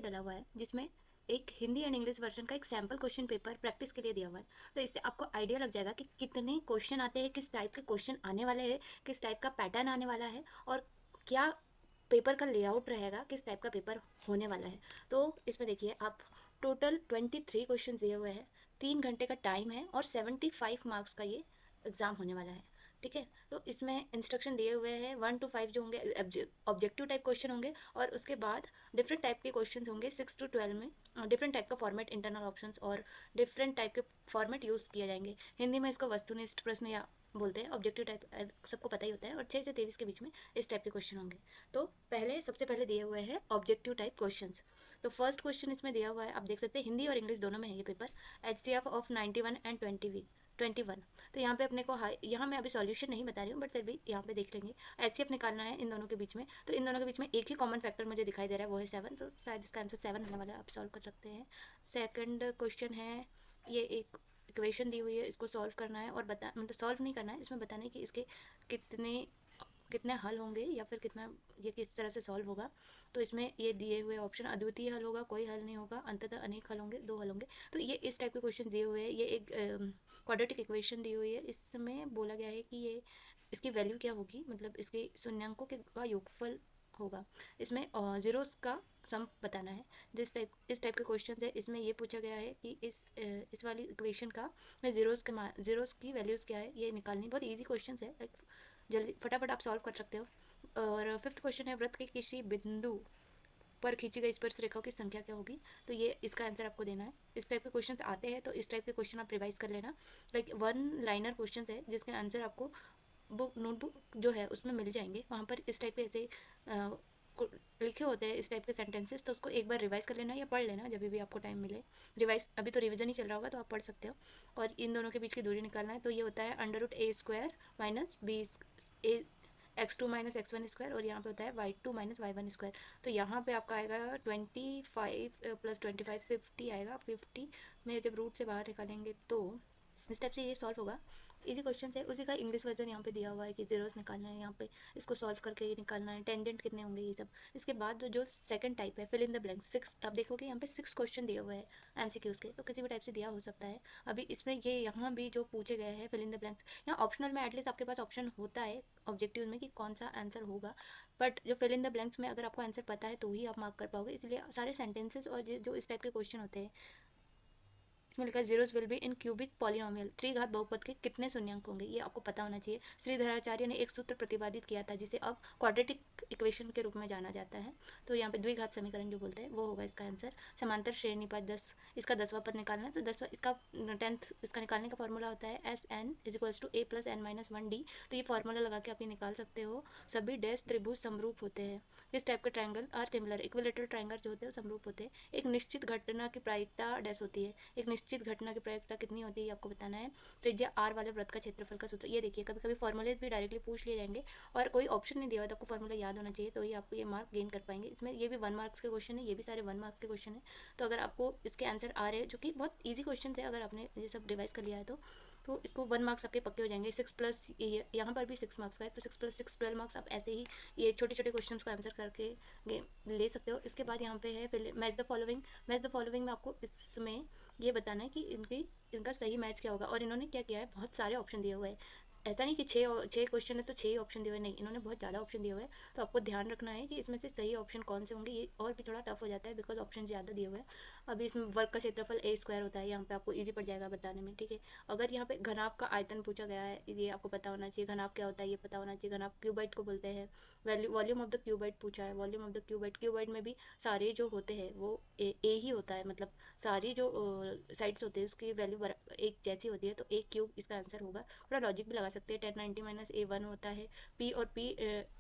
पे डला हुआ है जिसमें एक हिंदी एंड इंग्लिश वर्जन का एक सैम्पल क्वेश्चन पेपर प्रैक्टिस के लिए दिया हुआ है। तो इससे आपको आइडिया लग जाएगा कि कितने क्वेश्चन आते हैं, किस टाइप के क्वेश्चन आने वाले हैं, किस टाइप का पैटर्न आने वाला है और क्या पेपर का लेआउट रहेगा, किस टाइप का पेपर होने वाला है। तो इसमें देखिए आप टोटल 23 क्वेश्चन दिए हुए हैं, 3 घंटे का टाइम है और 75 मार्क्स का ये एग्ज़ाम होने वाला है। ठीक है, तो इसमें इंस्ट्रक्शन दिए हुए हैं 1 to 5 जो होंगे ऑब्जेक्टिव टाइप क्वेश्चन होंगे और उसके बाद डिफरेंट टाइप के क्वेश्चन होंगे 6 to 12 में। डिफरेंट टाइप का फॉर्मेट, इंटरनल ऑप्शंस और डिफरेंट टाइप के फॉर्मेट यूज़ किए जाएंगे। हिंदी में इसको वस्तुनिष्ठ प्रश्न या बोलते हैं, ऑब्जेक्टिव टाइप सबको पता ही होता है और 6 से 23 के बीच में इस टाइप के क्वेश्चन होंगे। तो सबसे पहले दिए हुए हैं ऑब्जेक्टिव टाइप क्वेश्चंस। तो फर्स्ट क्वेश्चन इसमें दिया हुआ है, आप देख सकते हैं हिंदी और इंग्लिश दोनों में है ये पेपर। HCF of 91 and 21। तो यहाँ पे अपने को यहाँ मैं अभी सॉल्यूशन नहीं बता रही हूँ बट फिर भी यहाँ पे देख लेंगे। HCF निकालना है इन दोनों के बीच में, तो इन दोनों के बीच में एक ही कॉमन फैक्टर मुझे दिखाई दे रहा है, वो है 7। तो शायद इसका आंसर 7 होने वाला है, आप सॉल्व कर सकते हैं। सेकंड क्वेश्चन है, ये एक इक्वेशन दी हुई है, इसको सॉल्व करना है और मतलब सॉल्व नहीं करना है, इसमें बताना है कि इसके कितने कितने हल होंगे या फिर कितना ये किस तरह से सॉल्व होगा। तो इसमें ये दिए हुए ऑप्शन अद्वितीय हल होगा, कोई हल नहीं होगा, अंततः अनेक हल होंगे, 2 हल होंगे। तो ये इस टाइप के क्वेश्चन दिए हुए हैं। ये एक क्वाड्रेटिक इक्वेशन दी हुई है, इसमें बोला गया है कि ये इसकी वैल्यू क्या होगी, मतलब इसके शून्यांकों का योगफल होगा। इसमें जीरोस का सम बताना है। इस टाइप के क्वेश्चन है, इसमें ये पूछा गया है कि इस वाली इक्वेशन का में जीरोस की वैल्यूज़ क्या है ये निकालनी। बहुत ईजी क्वेश्चन है, लाइक जल्दी फटाफट आप सॉल्व कर सकते हो। और फिफ्थ क्वेश्चन है, वृत्त के किसी बिंदु पर खींची गई स्पर्श रेखाओं की संख्या क्या होगी। तो ये इसका आंसर आपको देना है। इस टाइप के क्वेश्चन आते हैं तो इस टाइप के क्वेश्चन आप रिवाइज कर लेना। लाइक 1 लाइनर क्वेश्चन है जिसके आंसर आपको नोटबुक जो है उसमें मिल जाएंगे। वहाँ पर इस टाइप के ऐसे लिखे होते हैं इस टाइप के सेंटेंसेस, तो उसको एक बार रिवाइज कर लेना या पढ़ लेना जब भी आपको टाइम मिले। रिवाइज अभी तो रिवीजन ही चल रहा होगा तो आप पढ़ सकते हो। और इन दोनों के बीच की दूरी निकालना है, तो ये होता है √a² minus B x2 minus x1 square और यहाँ पे होता है y2 माइनस y1 स्क्वायर। तो यहाँ पे आपका आएगा 25 + 25 50 आएगा। 50 में जब रूट से बाहर निकालेंगे तो इस टाइप से ये सॉल्व होगा। इजी क्वेश्चन है, उसी का इंग्लिश वर्जन यहाँ पे दिया हुआ है कि जीरोस निकालना है, यहाँ पे इसको सॉल्व करके ये निकालना है, टेंजेंट कितने होंगे ये सब। इसके बाद जो सेकंड टाइप है फिल इन द ब्लैंक्स, 6 आप देखोगे यहाँ पे 6 क्वेश्चन दिए हुए हैं MCQs के, तो किसी भी टाइप से दिया हो सकता है। अभी इसमें ये यहाँ भी जो पूछे गए हैं फिल इन द ब्लैंक्स, यहाँ ऑप्शनल में एटलीस्ट आपके पास ऑप्शन होता है ऑब्जेक्टिव में कि कौन सा आंसर होगा, बट जो फिल इन द ब्लैंक्स में अगर आपको आंसर पता है तो ही आप मार्क कर पाओगे। इसलिए सारे सेंटेंसेस और जो इस टाइप के क्वेश्चन होते हैं इसमें लिखा है zeros will be in cubic polynomial, त्रिघात बहुपद के कितने शून्यांक होंगे, ये आपको पता होना चाहिए। श्रीधराचार्य ने एक सूत्र प्रतिपादित किया था जिसे अब क्वाड्रेटिक इक्वेशन के रूप में जाना जाता है। तो यहाँ पे द्विघात समीकरण जो बोलते हैं वो होगा इसका आंसर। समांतर श्रेणी पर 10, इसका 10वां पद निकालना है, तो 10वां इसका 10th इसका निकालने का फॉर्मूला होता है SN = A + N - 1D। तो ये फॉर्मूला लगा के आप ये निकाल सकते हो। सभी डैश त्रिभुज समरूप होते हैं। इस टाइप के triangle are similar, equilateral triangle जो होते हैं समरूप होते हैं। एक निश्चित घटना की प्रायिकता डैश होती है, एक निश्चित घटना की प्रायिकता कितनी होती है आपको बताना है। त्रिज्या r वाले वृत्त का क्षेत्रफल का सूत्र, ये देखिए कभी कभी फॉर्मूले भी डायरेक्टली पूछ लिए जाएंगे और कोई ऑप्शन नहीं दिया हुआ तो आपको फॉर्मूला याद होना चाहिए, तो ही आपको ये मार्क गेन कर पाएंगे। इसमें ये भी 1 मार्क्स के क्वेश्चन है, ये भी सारे 1 मार्क्स के क्वेश्चन है। तो अगर आपको इसके आंसर आ रहे हैं जो कि बहुत ईजी क्वेश्चन है, अगर आपने ये सब रिवाइज कर लिया है तो इसको 1 मार्क्स आपके पक्के हो जाएंगे। 6 प्लस यहाँ पर भी 6 मार्क्स का है, तो 6 + 6 12 मार्क्स आप ऐसे ही ये छोटे छोटे क्वेश्चन को आंसर करके ले सकते हो। इसके बाद यहाँ पे है match the following. Match the following में आपको इसमें ये बताना है कि इनका सही मैच क्या होगा। और इन्होंने क्या किया है, बहुत सारे ऑप्शन दिए हुए हैं। ऐसा नहीं कि 6 क्वेश्चन है तो 6 ही ऑप्शन दिए हुए, नहीं, इन्होंने बहुत ज़्यादा ऑप्शन दिए हुए हैं। तो आपको ध्यान रखना है कि इसमें से सही ऑप्शन कौन से होंगे। ये और भी थोड़ा टफ हो जाता है बिकॉज ऑप्शन ज़्यादा दिए हुए हैं। अभी इसमें वर्ग का क्षेत्रफल A² होता है, यहाँ पे आपको ईजी पड़ जाएगा बताने में, ठीक है। अगर यहाँ पे घनाभ का आयतन पूछा गया है, ये आपको पता होना चाहिए। घनाभ क्या होता है ये पता होना चाहिए। घनाभ क्यूबाइट को बोलते हैं। वॉल्यूम ऑफ द क्यूबाइट पूछा है, वॉल्यूम ऑफ द क्यूबाइट में भी सारे जो होते हैं वो ए ही होता है, मतलब सारी जो साइड्स होते हैं उसकी वैल्यू एक जैसी होती है, तो एक क्यूब इसका आंसर होगा। थोड़ा लॉजिक भी लगा सकते हैं। 1090 - A 1 होता है। पी और पी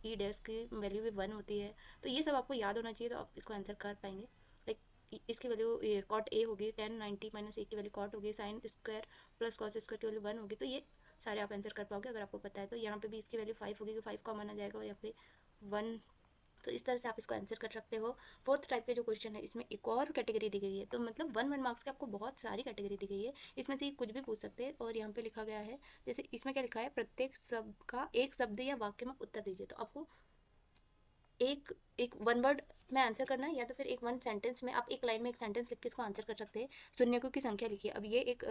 ई डैश की वैल्यू भी 1 होती है। तो ये सब आपको याद होना चाहिए तो आप इसको आंसर कर पाएंगे। लाइक इसकी वैल्यू कॉट ए होगी, 1090 - A की वैल्यू कॉट होगी, sine square plus cos square की वैल्यू 1 होगी। तो ये सारे आप आंसर कर पाओगे अगर आपको पता है। तो यहाँ पे भी इसकी वैल्यू 5 होगी, 5 का माना जाएगा और यहाँ पे 1। तो इस तरह से आप इसको आंसर कर सकते हो। फोर्थ टाइप के जो क्वेश्चन है इसमें एक और कैटेगरी दी गई है, तो मतलब 1 मार्क्स के आपको बहुत सारी कैटेगरी दी गई है, इसमें से कुछ भी पूछ सकते हैं। और यहाँ पे लिखा गया है, जैसे इसमें क्या लिखा है, प्रत्येक शब्द का एक शब्द या वाक्य में उत्तर दीजिए। तो आपको एक एक वन वर्ड में आंसर करना है, या तो फिर एक वन सेंटेंस में आप एक लाइन में एक सेंटेंस लिख के इसको आंसर कर सकते हैं। शून्यकों की संख्या लिखिए। अब ये एक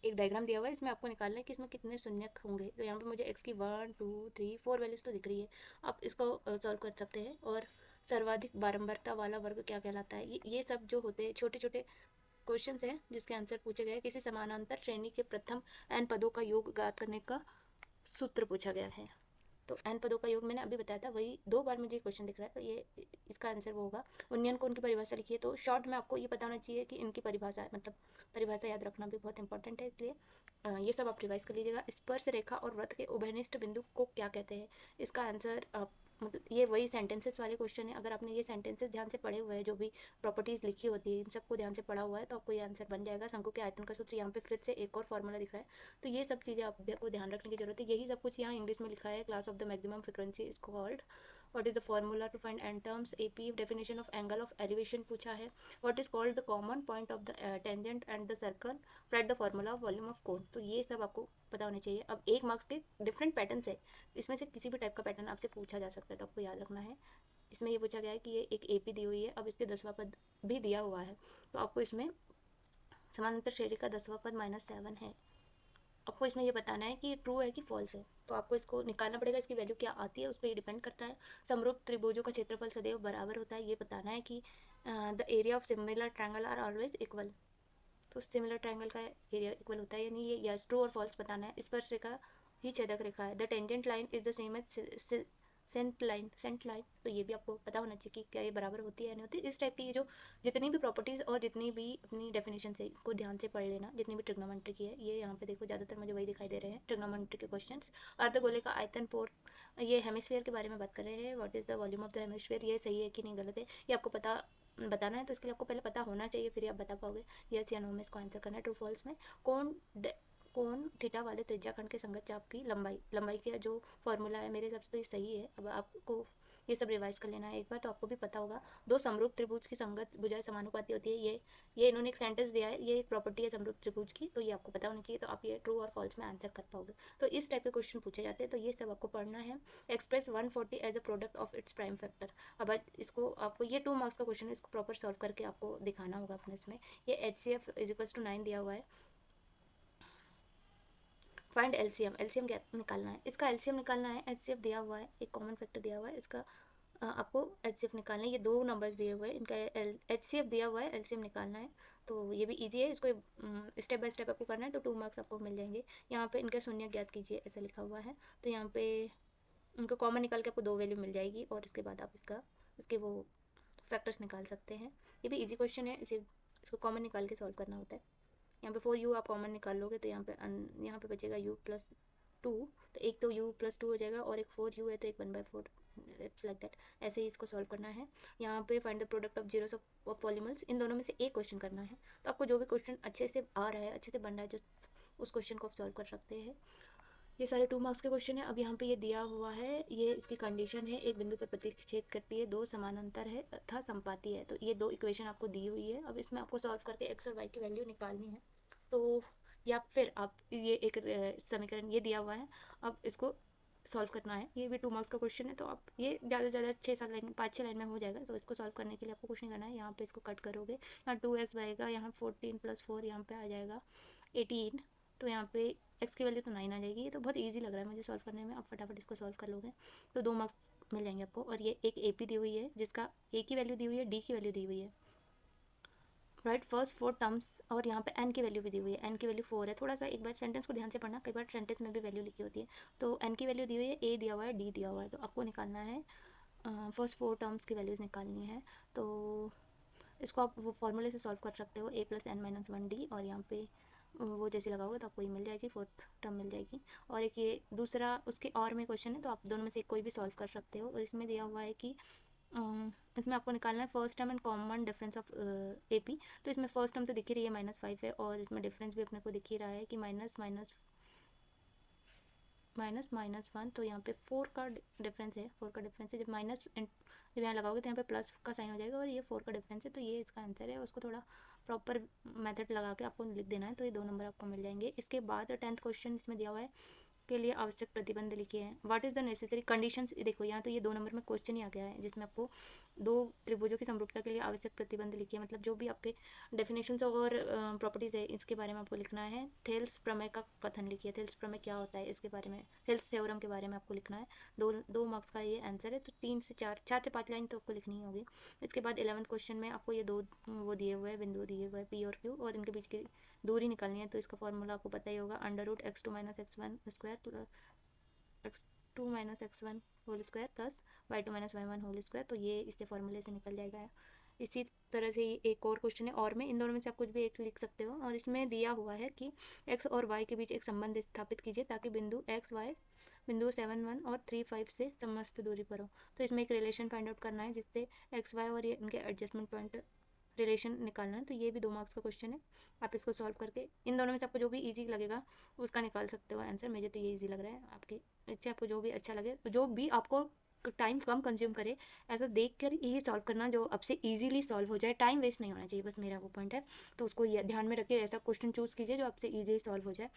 डायग्राम दिया हुआ है, इसमें आपको निकालना है कि इसमें कितने शून्यक होंगे। तो यहाँ पे मुझे x की 1 2 3 4 वैल्यूज तो दिख रही है। आप इसको सॉल्व कर सकते हैं। और सर्वाधिक बारंबारता वाला वर्ग क्या कहलाता है, ये सब जो होते हैं छोटे छोटे क्वेश्चंस हैं जिसके आंसर पूछे गए। किसी समानांतर श्रेणी के प्रथम n पदों का योग ज्ञात करने का सूत्र पूछा गया है। तो n पदों का योग मैंने अभी बताया था, वही 2 बार मुझे क्वेश्चन दिख रहा है, तो ये इसका आंसर वो होगा। उन्नयन कोण की परिभाषा लिखिए। तो शॉर्ट में आपको ये पता होना चाहिए कि इनकी परिभाषा है, मतलब परिभाषा याद रखना भी बहुत इंपॉर्टेंट है, इसलिए ये सब आप रिवाइज कर लीजिएगा। स्पर्श रेखा और वृत्त के उभयनिष्ठ बिंदु को क्या कहते हैं, इसका आंसर आप मतलब ये वही सेंटेंसेस वाले क्वेश्चन है। अगर आपने ये सेंटेंसेस ध्यान से पढ़े हुए हैं, जो भी प्रॉपर्टीज लिखी होती है इन सबको ध्यान से पढ़ा हुआ है, तो आपको ये आंसर बन जाएगा। शंकु के आयतन का सूत्र, यहाँ पे फिर से एक और फॉर्मूला दिख रहा है। तो ये सब चीज़ें आपको ध्यान रखने की जरूरत है। यही सब कुछ यहाँ इंग्लिश में लिखा है। Class of the maximum frequency is called, what is the formula to find n terms, AP definition of angle of elevation पूछा है, what is called the common point of the tangent and the circle, write the formula of volume of cone. तो ये सब आपको पता होने चाहिए। अब 1 मार्क्स के डिफरेंट पैटर्न है, इसमें से किसी भी टाइप का पैटर्न आपसे पूछा जा सकता है, तो आपको याद रखना है। इसमें ये पूछा गया है कि ये एक एपी दी हुई है, अब इसके 10वां पद भी दिया हुआ है, तो आपको इसमें समानांतर श्रेणी का 10वां पद -7 है। आपको इसमें ये बताना है कि ट्रू है कि फॉल्स है, तो आपको इसको निकालना पड़ेगा। इसकी वैल्यू क्या आती है उस पर ये डिपेंड करता है। समरूप त्रिभुजों का क्षेत्रफल सदैव बराबर होता है, ये बताना है कि the area of similar triangle are always equal. तो सिमिलर ट्रायंगल का एरिया इक्वल होता है या नहीं, ये यस ट्रू और फॉल्स बताना है। स्पर्श रेखा ही छेदक रेखा है। The tangent line is the same as secant line. तो ये भी आपको पता होना चाहिए कि क्या ये बराबर होती है या नहीं होती। इस टाइप की ये जो जितनी भी प्रॉपर्टीज और जितनी भी अपनी डेफिनेशन है इसको ध्यान से पढ़ लेना, जितनी भी ट्रिग्नोमेट्री की है। ये यहाँ पे देखो ज़्यादातर मुझे वही दिखाई दे रहे हैं ट्रिग्नोमेट्री के क्वेश्चन। अर्धगोले का आयतन 4, ये हेमिस्फीयर के बारे में बात कर रहे हैं। What is the volume of the hemisphere, ये सही है कि नहीं गलत है, ये आपको बताना है। तो इसके लिए आपको पहले पता होना चाहिए, फिर आप बता पाओगे यस या नो में इसको आंसर करना है, ट्रू फॉल्स में। कौन कोण थीटा वाले त्रिज्याखंड के संगत चाप की लंबाई का जो फॉर्मूला है, मेरे हिसाब से तो ये सही है। अब आपको ये सब रिवाइज कर लेना है एक बार, तो आपको भी पता होगा। दो समरूप त्रिभुज की संगत भुजाएं समानुपाती होती है, ये इन्होंने एक सेंटेंस दिया है, ये एक प्रॉपर्टी है समरूप त्रिभुज की, तो ये आपको पता होनी चाहिए। तो आप ये ट्रू और फॉल्स में आंसर कर पाओगे। तो इस टाइप के क्वेश्चन पूछे जाते हैं, तो ये सब आपको पढ़ना है। Express 140 as a product of its prime factor. अब इसको आपको ये 2 मार्क्स का क्वेश्चन है, इसको प्रॉपर सॉल्व करके आपको दिखाना होगा अपने इसमें। ये HCF = 9 दिया हुआ है। फाइंड एलसीएम, एलसीएम निकालना है, इसका एलसीएम निकालना है। एचसीएफ दिया हुआ है, एक कॉमन फैक्टर दिया हुआ है, इसका आपको एचसीएफ निकालना है। ये 2 नंबर्स दिए हुए हैं, इनका एचसीएफ दिया हुआ है, एलसीएम निकालना है। तो ये भी इजी है, इसको स्टेप बाय स्टेप आपको करना है, तो 2 मार्क्स आपको मिल जाएंगे। यहाँ पे इनका शून्य ज्ञात कीजिए ऐसा लिखा हुआ है, तो यहाँ पे उनको कॉमन निकाल के आपको 2 वैल्यू मिल जाएगी, और इसके बाद आप इसके वो फैक्टर्स निकाल सकते हैं। ये भी इजी क्वेश्चन है, इसको कॉमन निकाल के सॉल्व करना होता है। यहाँ पे 4u आप कॉमन निकाल लोगे, तो यहाँ पे बचेगा u+2, तो एक तो u+2 हो जाएगा, और एक 4u है तो एक 1/4, इट्स लाइक दैट। ऐसे ही इसको सॉल्व करना है। यहाँ पे find the product of zeros of polymers, इन दोनों में से एक क्वेश्चन करना है। तो आपको जो भी क्वेश्चन अच्छे से आ रहा है, अच्छे से बन रहा है, जो उस क्वेश्चन को आप सॉल्व कर सकते हैं। ये सारे 2 मार्क्स के क्वेश्चन है। अब यहाँ पे ये दिया हुआ है, ये इसकी कंडीशन है, एक बिंदु पर प्रतिच्छेद करती है, 2 समानांतर है तथा संपाती है। तो ये 2 इक्वेशन आपको दी हुई है। अब इसमें आपको सॉल्व करके x और y की वैल्यू निकालनी है। तो या फिर आप ये एक समीकरण ये दिया हुआ है, अब इसको सॉल्व करना है। ये भी 2 मार्क्स का क्वेश्चन है, तो आप ये ज़्यादा से ज़्यादा 6-7 लाइन 5-6 लाइन में हो जाएगा। तो इसको सॉल्व करने के लिए आपको कुछ नहीं करना है। यहाँ पे इसको कट करोगे, यहाँ 2x आएगा, यहाँ 14 + 4 यहाँ पे आ जाएगा 18। तो यहाँ पे x की वैल्यू तो 9 आ जाएगी। ये तो बहुत ईजी लग रहा है मुझे सॉल्व करने में, आप फटाफट इसको सॉल्व कर लोगे तो 2 मार्क्स मिल जाएंगे आपको। और ये एक AP दी हुई है, जिसका A की वैल्यू दी हुई है, D की वैल्यू दी हुई है, राइट। फर्स्ट 4 टर्म्स, और यहाँ पे n की वैल्यू भी दी हुई है, n की वैल्यू 4 है। थोड़ा सा एक बार सेंटेंस को ध्यान से पढ़ना, कई बार सेंटेंस में भी वैल्यू लिखी होती है। तो n की वैल्यू दी हुई है, A दिया हुआ है, D दिया हुआ है, तो आपको निकालना है फर्स्ट 4 टर्म्स की वैल्यूज़ निकालनी है। तो इसको आप वो फॉर्मूले से सॉल्व कर सकते हो, A + n - 1D, और यहाँ पे वो जैसे लगाओगे तो आपको ये मिल जाएगी, 4th टर्म मिल जाएगी। और एक ये दूसरा उसके और में क्वेश्चन है, तो आप दोनों में से कोई भी सॉल्व कर सकते हो। और इसमें दिया हुआ है कि इसमें आपको निकालना है first term and common difference of AP। तो इसमें फर्स्ट टर्म तो दिख ही रही है, -5 है, और इसमें डिफरेंस भी अपने को दिख ही रहा है कि -1। तो यहाँ पे 4 का डिफरेंस है, 4 का डिफरेंस है। जब यहाँ लगाओगे तो यहाँ पे प्लस का साइन हो जाएगा, और ये 4 का डिफरेंस है, तो ये इसका आंसर है। उसको थोड़ा प्रॉपर मेथड लगा के आपको लिख देना है, तो ये 2 नंबर आपको मिल जाएंगे। इसके बाद 10th क्वेश्चन इसमें दिया हुआ है, के लिए आवश्यक प्रतिबंध लिखे हैं। What is the necessary conditions, देखो यहाँ तो ये 2 नंबर में क्वेश्चन ही आ गया है जिसमें आपको 2 त्रिभुजों की समरूपता के लिए आवश्यक प्रतिबंध लिखिए, मतलब जो भी आपके डेफिनेशंस और प्रॉपर्टीज है इसके बारे में आपको लिखना है। थेल्स प्रमेय का कथन लिखिए, थेल्स प्रमेय क्या होता है इसके बारे में, थेल्स थ्योरम के बारे में आपको लिखना है। दो मार्क्स का ये आंसर है, तो 3 से 4 लाइन तो आपको लिखनी ही होगी। इसके बाद 11th क्वेश्चन में आपको ये 2 वो दिए हुए हैं, बिंदु दिए हुए हैं पी और क्यू, और इनके बीच की दूरी निकालनी है। तो इसका फॉर्मूला आपको पता ही होगा, √x2 - x1 square x2 - x1 whole square plus y2 - y1 whole square. तो ये इससे फॉर्मूले से निकल जाएगा। इसी तरह से एक और क्वेश्चन है, और में इन दोनों में से आप कुछ भी एक लिख सकते हो, और इसमें दिया हुआ है कि x और y के बीच एक संबंध स्थापित कीजिए ताकि बिंदु x y बिंदु 7 1 और 3 5 से समस्त दूरी पर हो। तो इसमें एक रिलेशन फाइंड आउट करना है जिससे एक्स वाई और ये इनके एडजस्टमेंट पॉइंट रिलेशन निकालना है। तो ये भी 2 मार्क्स का क्वेश्चन है। आप इसको सॉल्व करके इन दोनों में से आपको जो भी इजी लगेगा उसका निकाल सकते हो आंसर। मुझे तो ये इजी लग रहा है, आपकी इच्छा, आपको जो भी अच्छा लगे, जो भी आपको टाइम कम कंज्यूम करे, ऐसा देख कर ये सॉल्व करना जो आपसे इजीली सॉल्व हो जाए। टाइम वेस्ट नहीं होना चाहिए, बस मेरा वो पॉइंट है। तो उसको ये ध्यान में रखिए, ऐसा क्वेश्चन चूज कीजिए जो आपसे इजीली सॉल्व हो जाए।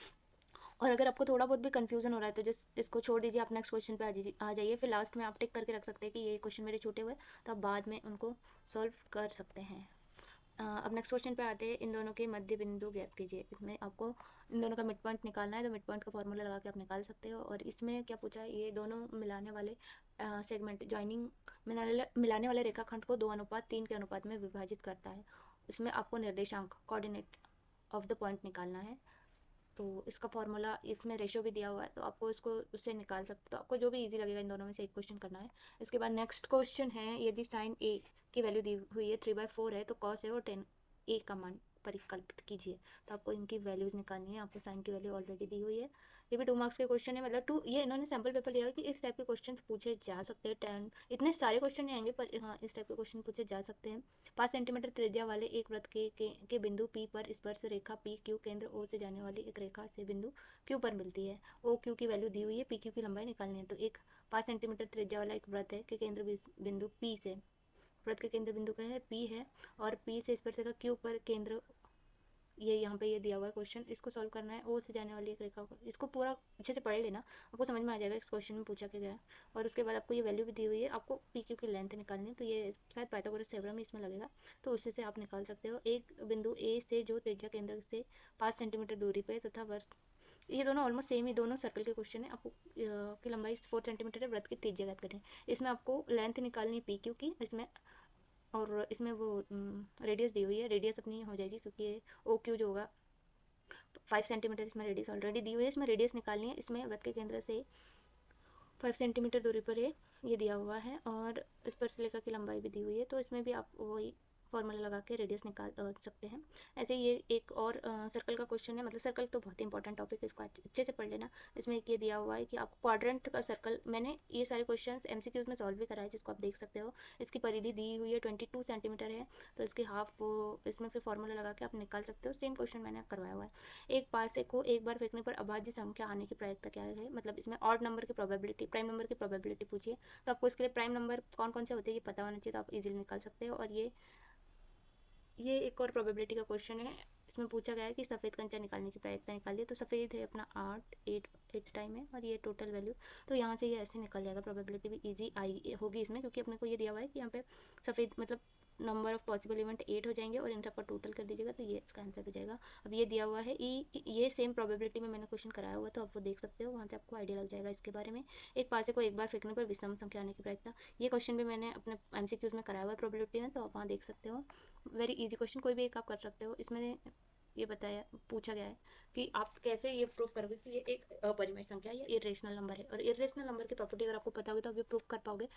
और अगर आपको थोड़ा बहुत भी कंफ्यूजन हो रहा है तो जस्ट इसको छोड़ दीजिए, आप नेक्स्ट क्वेश्चन पे आ जाइए। फिर लास्ट में आप टिक करके रख सकते हैं कि ये क्वेश्चन मेरे छूटे हुए, तो आप बाद में उनको सॉल्व कर सकते हैं। अब नेक्स्ट क्वेश्चन पे आते हैं, इन दोनों के मध्य बिंदु ज्ञात कीजिए। इसमें आपको इन दोनों का मिड पॉइंट निकालना है, तो मिड पॉइंट का फॉर्मूला लगा के आप निकाल सकते हो। और इसमें क्या पूछा है, ये दोनों मिलाने वाले सेगमेंट जॉइनिंग मिलाने वाले रेखाखंड को 2:3 के अनुपात में विभाजित करता है। इसमें आपको निर्देशांक कोऑर्डिनेट ऑफ द पॉइंट निकालना है। तो इसका फॉर्मूला, इसमें रेशो भी दिया हुआ है, तो आपको इसको उससे निकाल सकते हो। तो आपको जो भी इजी लगेगा इन दोनों में से एक क्वेश्चन करना है। इसके बाद नेक्स्ट क्वेश्चन है, यदि साइन ए की वैल्यू दी हुई है 3/4 है तो कॉस ए और टेन ए का मान परिकल्पित कीजिए। तो आपको इनकी वैल्यूज निकालनी है। आपको साइन की वैल्यू ऑलरेडी दी हुई है। ये भी 2 मार्क्स के क्वेश्चन है, मतलब 2, ये इन्होंने सैम्पल पेपर लिया है कि इस टाइप के क्वेश्चन पूछे जा सकते हैं। 10 इतने सारे क्वेश्चन नहीं आएंगे, पर हाँ इस टाइप के क्वेश्चन पूछे जा सकते हैं। 5 सेंटीमीटर त्रिज्या वाले एक वृत्त के बिंदु P पर स्पर्श रेखा पी क्यू केंद्र O से जाने वाली एक रेखा से बिंदु Q पर मिलती है। ओ क्यू की वैल्यू दी हुई है, पी क्यू की लंबाई निकालनी है। तो एक 5 सेंटीमीटर त्रिज्या वाला एक वृत्त है के केंद्र बिंदु P से, वृत्त के केंद्र बिंदु का है P है, और P से स्पर्श रेखा Q पर केंद्र, ये यहाँ पे ये दिया हुआ है क्वेश्चन, इसको सॉल्व करना है। ओ से जाने वाली एक रेखा को, इसको पूरा अच्छे से पढ़ लेना, आपको समझ में आ जाएगा इस क्वेश्चन में पूछा क्या गया है। और उसके बाद आपको ये वैल्यू भी दी हुई है, आपको पी क्यू की लेंथ निकालनी है। तो ये शायद पाइथागोरस थ्योरम ही इसमें लगेगा, तो उससे से आप निकाल सकते हो। एक बिंदु ए से जो त्रिज्या केंद्र से 5 सेंटीमीटर दूरी पे तथा वर्ष, ये दोनों ऑलमोस्ट सेम ही, दोनों सर्कल के क्वेश्चन है। आपको की लंबाई 4 सेंटीमीटर है, वृत्त की त्रिज्या ज्ञात करनी है। इसमें आपको लेंथ निकालनी है पी क्यू की, इसमें और इसमें वो रेडियस दी हुई है, रेडियस अपनी हो जाएगी क्योंकि ये ओ क्यू जो होगा 5 सेंटीमीटर, इसमें रेडियस ऑलरेडी दी हुई है। इसमें रेडियस निकालनी है, इसमें वृत्त के केंद्र से 5 सेंटीमीटर दूरी पर ये दिया हुआ है, और स्पर्शरेखा की लंबाई भी दी हुई है। तो इसमें भी आप वही फॉर्मूला लगा के रेडियस निकाल सकते हैं। ऐसे ये एक और सर्कल का क्वेश्चन है, मतलब सर्कल तो बहुत ही इंपॉर्टेंट टॉपिक है, इसको अच्छे से पढ़ लेना। इसमें एक ये दिया हुआ है कि आपको क्वाड्रेंट का सर्कल, मैंने ये सारे क्वेश्चंस एमसीक्यूज में सॉल्व भी कराए जिसको आप देख सकते हो। इसकी परिधि दी हुई है 22 सेंटीमीटर है, तो इसकी हाफ वो इसमें फिर फॉर्मूला लगा के आप निकाल सकते हो। सेम क्वेश्चन मैंने करवाया हुआ है। एक पासे को एक बार फेंकने पर अभाज्य संख्या आने की प्रायिकता क्या है, मतलब इसमें ऑड नंबर की प्रोबेबिलिटी, प्राइम नंबर की प्रोबेबिलिटी पूछिए। तो आपको इसके लिए प्राइम नंबर कौन कौन से होते हैं ये पता होना चाहिए, तो आप इजीली निकाल सकते हो। और ये एक और प्रोबेबिलिटी का क्वेश्चन है, इसमें पूछा गया है कि सफ़ेद कंचा निकालने की प्रायिकता निकालिए। तो सफ़ेद है अपना 8 टाइम है, और ये टोटल वैल्यू, तो यहाँ से ये ऐसे निकल जाएगा। प्रोबेबिलिटी भी इजी आई होगी इसमें, क्योंकि अपने को ये दिया हुआ है कि यहाँ पे सफ़ेद मतलब नंबर ऑफ पॉसिबल इवेंट 8 हो जाएंगे, और इन सबका टोटल कर दीजिएगा तो ये इसका आंसर हो जाएगा। अब ये दिया हुआ है ये सेम प्रोबेबिलिटी में मैंने क्वेश्चन कराया हुआ, तो आप वो देख सकते हो, वहाँ से आपको आइडिया लग जाएगा इसके बारे में। एक पासे को एक बार फेंकने पर विषम संख्या आने की प्रायिकता, ये क्वेश्चन भी मैंने अपने एमसीक्यूज में कराया हुआ है प्रोबेबिलिटी में, तो आप वहाँ देख सकते हो। वेरी इजी क्वेश्चन, कोई भी एक आप कर सकते हो। इसमें ये बताया पूछा गया है कि आप कैसे ये प्रूफ करोगे कि ये एक अपरिमेय संख्या या इरेशनल नंबर है। और इरेशनल नंबर की प्रॉपर्टी अगर आपको पता होगी तो आप ये प्रूफ कर पाओगे,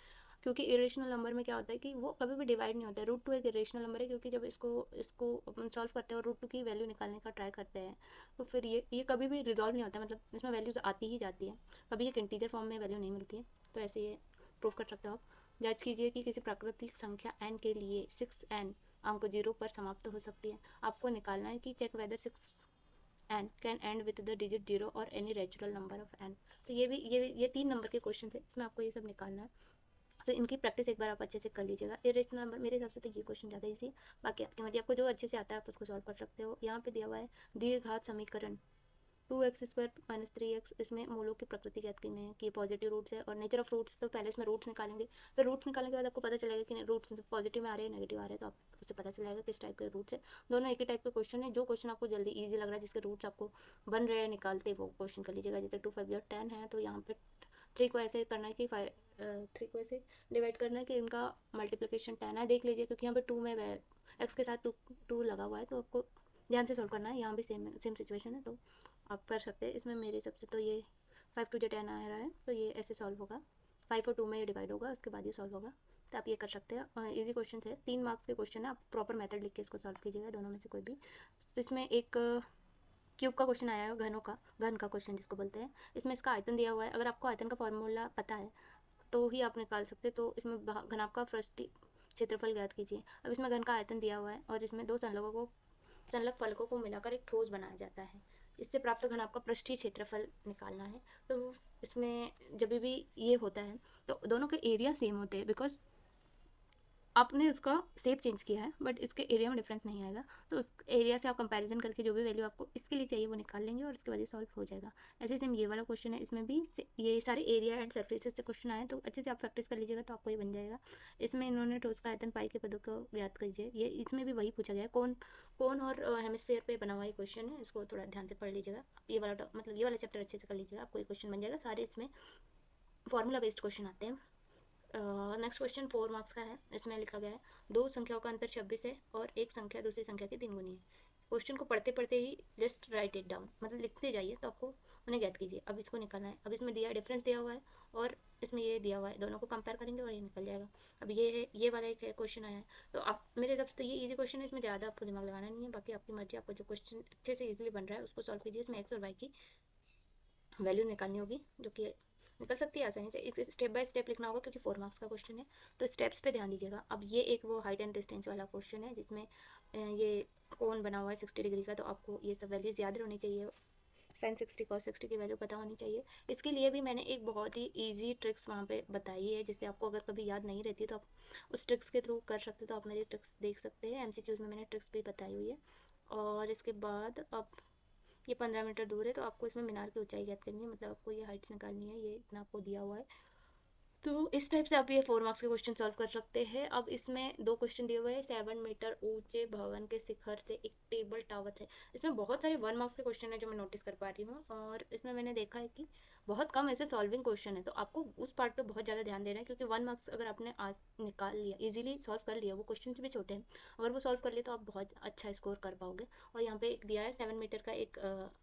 क्योंकि इरेशनल नंबर में क्या होता है कि वो कभी भी डिवाइड नहीं होता है। √2 एक इरेशनल नंबर है, क्योंकि जब इसको अपन सॉल्व करते हैं और √2 की वैल्यू निकालने का ट्राई करते हैं, तो फिर ये कभी भी रिजॉल्व नहीं होता, मतलब इसमें वैल्यूज आती ही जाती है, कभी एक इंटीजर फॉर्म में वैल्यू नहीं मिलती है। तो ऐसे ये प्रूफ कर सकते हो आप। जांच कीजिए कि किसी प्राकृतिक संख्या n के लिए 6n अंक 0 पर समाप्त हो सकती है। आपको निकालना है कि check whether 6n can end with the digit 0 और any natural number of n। तो ये 3 नंबर के क्वेश्चन थे, इसमें आपको ये सब निकालना है। तो इनकी प्रैक्टिस एक बार आप अच्छे से कर लीजिएगा। इरेशनल नंबर मेरे हिसाब से तो ये क्वेश्चन ज़्यादा इजी, बाकी आपकी मर्जी, आपको जो अच्छे से आता है आप उसको सॉल्व कर सकते हो। यहाँ पे दिया हुआ है द्विघात समीकरण 2x² - 3x, इसमें मूलों की प्रकृति ज्ञात करनी है कि ये पॉजिटिव रूट्स है। और नेचर ऑफ रूट्स, तो पहले इसमें रूट्स निकालेंगे। फिर रूट्स निकालने के बाद आपको पता चलेगा कि रूट्स पॉजिटिव में आ रहे हैं नेगेटिव आ रहे हैं, तो आप उससे पता चलेगा किस टाइप के रूट्स है। दोनों एक ही टाइप के क्वेश्चन है। जो क्वेश्चन आपको जल्दी ईजी लग रहा है, जिसके रूट्स आपको बन रहे हैं निकालते, वो क्वेश्चन कर लीजिएगा। जैसे 2 5 10 है, तो यहाँ पे 3 को ऐसे करना है कि 3 को ऐसे डिवाइड करना है कि इनका मल्टीप्लिकेशन 10 है, देख लीजिए, क्योंकि यहाँ पे 2 में एक्स के साथ 2 लगा हुआ है, तो आपको ध्यान से सॉल्व करना है। यहाँ भी सेम सिचुएशन है, तो आप कर सकते हैं। इसमें मेरे हिसाब से तो ये 5 2 10 आ रहा है, तो ये ऐसे सॉल्व होगा। 5 और 2 में ये डिवाइड होगा, उसके बाद ये सॉल्व होगा। तो आप ये कर सकते हैं। इजी क्वेश्चन है, 3 मार्क्स के क्वेश्चन है। आप प्रॉपर मेथड लिख के इसको सॉल्व कीजिएगा, दोनों में से कोई भी। इसमें एक क्यूब का क्वेश्चन आया है, घन का क्वेश्चन जिसको बोलते हैं। इसमें इसका आयतन दिया हुआ है। अगर आपको आयतन का फॉर्मूला पता है तो ही आप निकाल सकते। तो इसमें घनाभ का पृष्ठीय क्षेत्रफल ज्ञात कीजिए। अब इसमें घन का आयतन दिया हुआ है और इसमें दो संलग्न फलकों को मिलाकर एक ठोस बनाया जाता है। इससे प्राप्त घन आपका पृष्ठीय क्षेत्रफल निकालना है। तो इसमें जब भी ये होता है तो दोनों के एरिया सेम होते हैं, बिकॉज आपने उसका शेप चेंज किया है, बट इसके एरिया में डिफरेंस नहीं आएगा। तो उस एरिया से आप कंपैरिजन करके जो भी वैल्यू आपको इसके लिए चाहिए वो निकाल लेंगे और इसके बाद ये सॉल्व हो जाएगा। ऐसे सेम ये वाला क्वेश्चन है, इसमें भी ये सारे एरिया एंड सरफेसेस से क्वेश्चन आए, तो अच्छे से आप प्रैक्टिस कर लीजिएगा तो आपको ये बन जाएगा। इसमें इन्होंने ठोस का आयतन पाई के पदों को ज्ञात कीजिए, ये इसमें भी वही पूछा गया है। कौन और हेमिस्फीयर पे बना हुआ ये क्वेश्चन है, इसको थोड़ा ध्यान से पढ़ लीजिएगा। ये वाला मतलब ये वाला चैप्टर अच्छे से कर लीजिएगा, आपको ये क्वेश्चन बन जाएगा। सारे इसमें फॉर्मूला बेस्ड क्वेश्चन आते हैं। नेक्स्ट क्वेश्चन 4 मार्क्स का है। इसमें लिखा गया है दो संख्याओं का अंतर 26 है और एक संख्या दूसरी संख्या की 3 गुनी है। क्वेश्चन को पढ़ते पढ़ते ही जस्ट राइट इट डाउन, मतलब लिखते जाइए, तो आपको उन्हें ज्ञात कीजिए। अब इसको निकालना है। अब इसमें दिया डिफरेंस दिया हुआ है और इसमें ये दिया हुआ है, दोनों को कंपेयर करेंगे और ये निकल जाएगा। अब ये है, ये वाला एक क्वेश्चन आया है, तो आप मेरे हिसाब से तो ये इजी क्वेश्चन है, इसमें ज़्यादा आपको दिमाग लगाना नहीं है। बाकी आपकी मर्जी, आपको जो क्वेश्चन अच्छे से इजीली बन रहा है उसको सॉल्व कीजिए। इसमें एक्स और वाई की वैल्यू निकालनी होगी, जो कि निकल सकती है आसानी से। एक स्टेप बाय स्टेप लिखना होगा क्योंकि 4 मार्क्स का क्वेश्चन है, तो स्टेप्स पे ध्यान दीजिएगा। अब ये एक वो हाइट एंड डिस्टेंस वाला क्वेश्चन है जिसमें ये कोण बना हुआ है 60 डिग्री का, तो आपको ये सब वैल्यूज याद होनी चाहिए। sin 60 cos 60 की वैल्यू पता होनी चाहिए। इसके लिए भी मैंने एक बहुत ही ईजी ट्रिक्स वहाँ पे बताई है, जिससे आपको अगर कभी याद नहीं रहती तो आप उस ट्रिक्स के थ्रू कर सकते हो। तो आप मेरी ट्रिक्स देख सकते हैं, एमसीक्यूज में मैंने ट्रिक्स भी बताई हुई है। और इसके बाद अब ये 15 मीटर दूर है, तो आपको इसमें मीनार की ऊंचाई ज्ञात करनी है, मतलब आपको ये हाइट्स निकालनी है। ये इतना आपको दिया हुआ है, तो इस टाइप से आप ये 4 मार्क्स के क्वेश्चन सॉल्व कर सकते हैं। अब इसमें दो क्वेश्चन दिए हुए हैं। 7 मीटर ऊंचे भवन के शिखर से एक टेबल टावर है। इसमें बहुत सारे 1 मार्क्स के क्वेश्चन है जो मैं नोटिस कर पा रही हूँ, और इसमें मैंने देखा है कि बहुत कम ऐसे सॉल्विंग क्वेश्चन है, तो आपको उस पार्ट पे बहुत ज़्यादा ध्यान देना है, क्योंकि 1 मार्क्स अगर आपने आज निकाल लिया, इजीली सॉल्व कर लिया, वो क्वेश्चन भी छोटे हैं, अगर वो सॉल्व कर लिए तो आप बहुत अच्छा स्कोर कर पाओगे। और यहाँ पे एक दिया है 7 मीटर का एक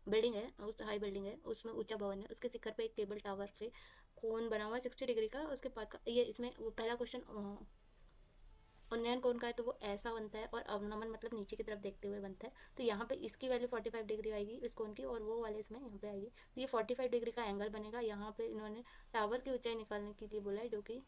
बिल्डिंग है, उस हाई बिल्डिंग है, उसमें ऊंचा भवन है, उसके शिखर पे एक टेबल टावर पे कोण बना हुआ है 60 डिग्री का। उसके बाद का ये इसमें वो पहला क्वेश्चन उन्नयन कोण का है, तो वो ऐसा बनता है, और अवनमन मतलब नीचे की तरफ देखते हुए बनता है। तो यहाँ पे इसकी वैल्यू 45 डिग्री आएगी इस कोण की, और वो वाले इसमें यहाँ पे आएगी, तो ये 45 डिग्री का एंगल बनेगा। यहाँ पे इन्होंने टावर की ऊंचाई निकालने के लिए बोला है, जो कि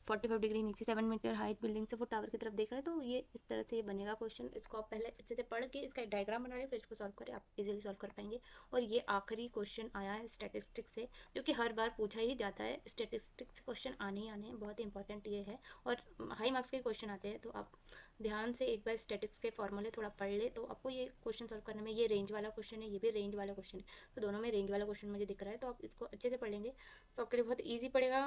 45 डिग्री नीचे 7 मीटर हाइट बिल्डिंग से वो टावर की तरफ देख रहे हैं। तो ये इस तरह से ये बनेगा क्वेश्चन। इसको आप पहले अच्छे से पढ़ के इसका एक डायग्राम बना लें, फिर इसको सॉल्व करें, आप इजीली सॉल्व कर पाएंगे। और ये आखिरी क्वेश्चन आया है स्टैटिस्टिक्स से, जो कि हर बार पूछा ही जाता है। स्टैटिस्टिक्स क्वेश्चन आने ही आने हैं, बहुत इंपॉर्टेंट ये है, और हाई मार्क्स के क्वेश्चन आते हैं। तो आप ध्यान से एक बार स्टैटिस्टिक्स के फॉर्मूले थोड़ा पढ़ ले, तो आपको ये क्वेश्चन सॉल्व करने में, ये रेंज वाला क्वेश्चन है, ये भी रेंज वाला क्वेश्चन है, तो दोनों में रेंज वाला क्वेश्चन मुझे दिख रहा है, तो आप इसको अच्छे से पढ़ेंगे तो आपके लिए बहुत ईजी पड़ेगा।